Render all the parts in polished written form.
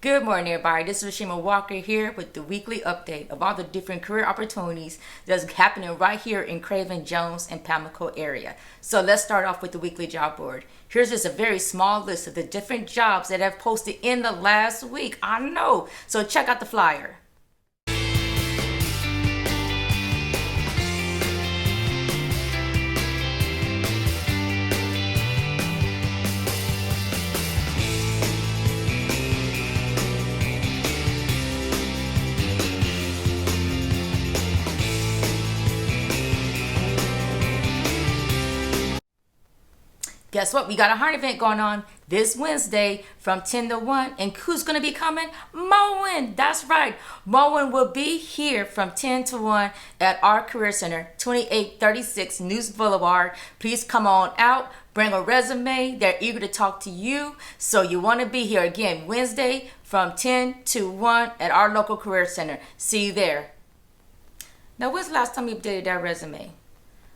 Good morning, everybody. This is Rashima Walker here with the weekly update of all the different career opportunities that's happening right here in Craven, Jones, and Pamlico area. So let's start off with the weekly job board. Here's just a very small list of the different jobs that have posted in the last week. I know. So check out the flyer. Guess what? We got a hiring event going on this Wednesday from 10 to 1. And who's going to be coming? Moen. That's right. Moen will be here from 10 to 1 at our Career Center, 2836 Neuse Blvd. Please come on out. Bring a resume. They're eager to talk to you. So you want to be here again Wednesday from 10 to 1 at our local Career Center. See you there. Now, when's the last time you updated that resume?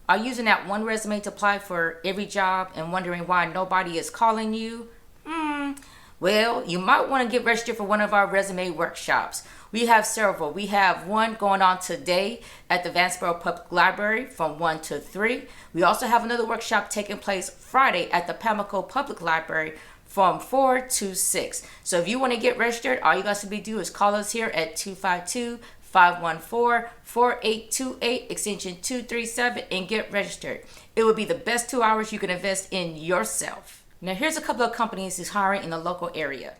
Are you using that one resume to apply for every job and wondering why nobody is calling you? Well, you might want to get registered for one of our resume workshops. We have several. We have one going on today at the Vanceboro Public Library from 1 to 3. We also have another workshop taking place Friday at the Pamlico Public Library from 4 to 6. So if you want to get registered, all you guys to do is call us here at 252-514-4828 extension 237 and get registered. It will be the best 2 hours you can invest in yourself. Now here's a couple of companies who's hiring in the local area.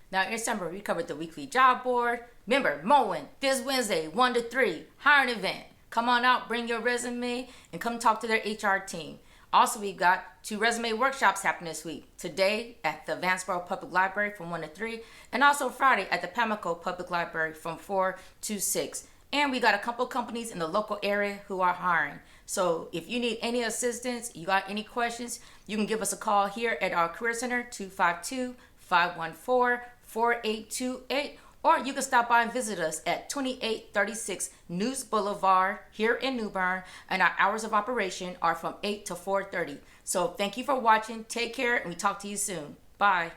Now, in December, we covered the weekly job board. Remember, Moen, this Wednesday, 1 to 3, hiring event. Come on out, bring your resume, and come talk to their HR team. Also, we've got 2 resume workshops happening this week. Today at the Vanceboro Public Library from 1 to 3, and also Friday at the Pamlico Public Library from 4 to 6. And we got a couple companies in the local area who are hiring. So if you need any assistance, you got any questions, you can give us a call here at our Career Center, 252-514-4828, or you can stop by and visit us at 2836 Neuse Blvd here in New Bern, and our hours of operation are from 8 to 4:30. So thank you for watching. Take care, and we talk to you soon. Bye.